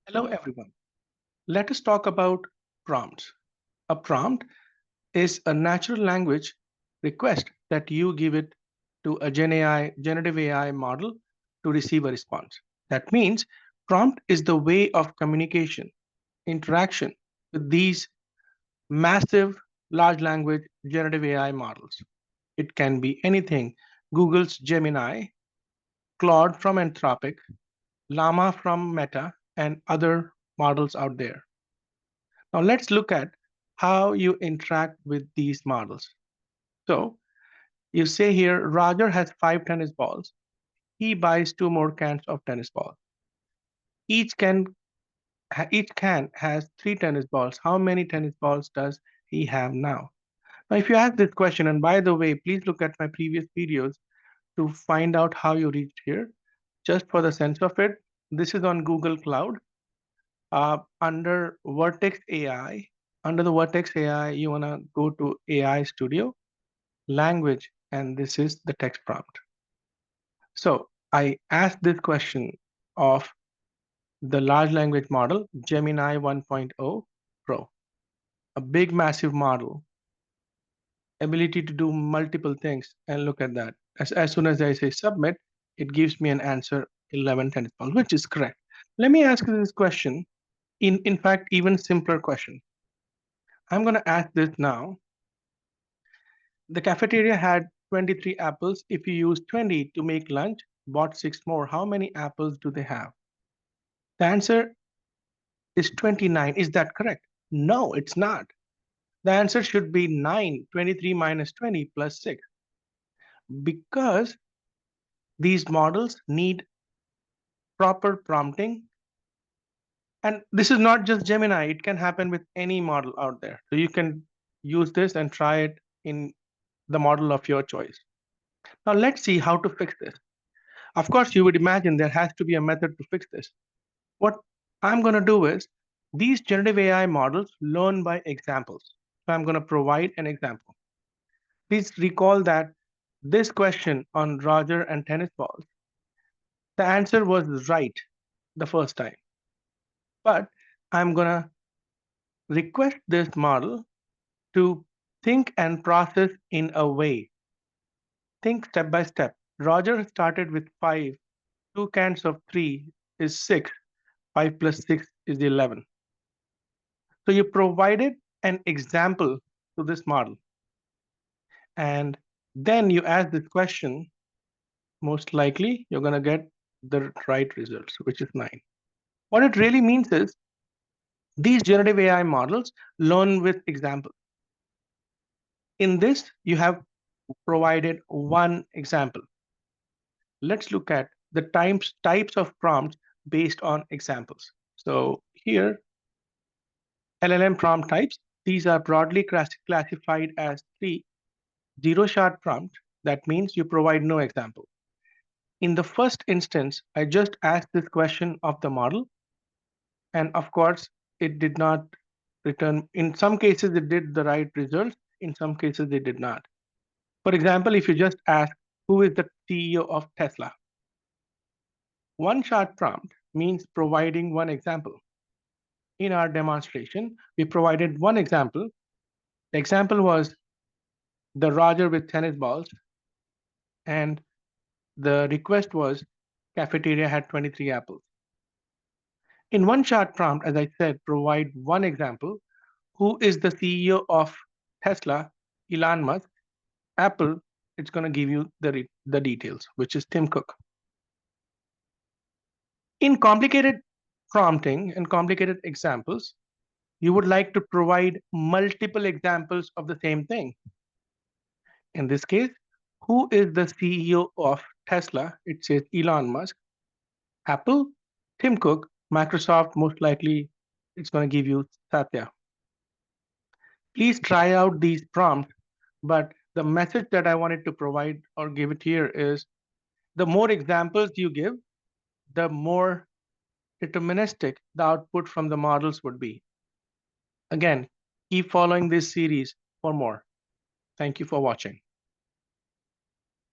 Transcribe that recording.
Hello, everyone. Let us talk about prompts. A prompt is a natural language request that you give it to a generative AI model to receive a response. That means prompt is the way of communication, interaction with these massive large language generative AI models. It can be anything: Google's Gemini, Claude from Anthropic, Llama from Meta, and other models out there. Now let's look at how you interact with these models. So you say here, Roger has 5 tennis balls. He buys 2 more cans of tennis balls. Each can has 3 tennis balls. How many tennis balls does he have now? Now, if you ask this question, and by the way, please look at my previous videos to find out how you reached here. Just for the sense of it, this is on Google Cloud. Under Vertex AI, under the Vertex AI, you wanna go to AI Studio, language, and this is the text prompt. So I asked this question of the large language model, Gemini 1.0 Pro, a big, massive model, ability to do multiple things. And look at that. As soon as I say submit, it gives me an answer 11 tennis balls, which is correct. Let me ask you this question, in fact, even simpler question. I'm going to ask this now. The cafeteria had 23 apples. If you use 20 to make lunch, bought 6 more, how many apples do they have? The answer is 29. Is that correct? No, it's not. The answer should be 9, 23 minus 20 plus 6. Because these models need proper prompting. And this is not just Gemini, it can happen with any model out there. So you can use this and try it in the model of your choice. Now let's see how to fix this. Of course, you would imagine there has to be a method to fix this. What I'm going to do is these generative AI models learn by examples. So I'm going to provide an example. Please recall that this question on Roger and tennis balls, the answer was right the first time. But I'm going to request this model to think and process in a way. Think step by step. Roger started with 5. 2 cans of 3 is 6. 5 plus 6 is 11. So you provided an example to this model. And then you ask this question, most likely you're going to get the right results, which is 9. What it really means is these generative AI models learn with examples. In this, you have provided one example. Let's look at the types of prompts based on examples. So here, LLM prompt types, these are broadly classified as 3. Zero-shot prompt, that means you provide no example. In the first instance, I just asked this question of the model, and of course, it did not return. In some cases, it did the right results. In some cases, it did not. For example, if you just ask, who is the CEO of Tesla? One-shot prompt means providing one example. In our demonstration, we provided one example. The example was the Roger with tennis balls, and the request was cafeteria had 23 apples. In one-shot prompt, as I said, provide one example. Who is the CEO of Tesla? Elon Musk. Apple, it's going to give you the details, which is Tim Cook. In complicated prompting and complicated examples, you would like to provide multiple examples of the same thing. In this case, who is the CEO of Tesla? It says Elon Musk. Apple, Tim Cook. Microsoft, most likely it's going to give you Satya. Please try out these prompts, but the message that I wanted to provide or give it here is the more examples you give, the more deterministic the output from the models would be. Again, keep following this series for more. Thank you for watching.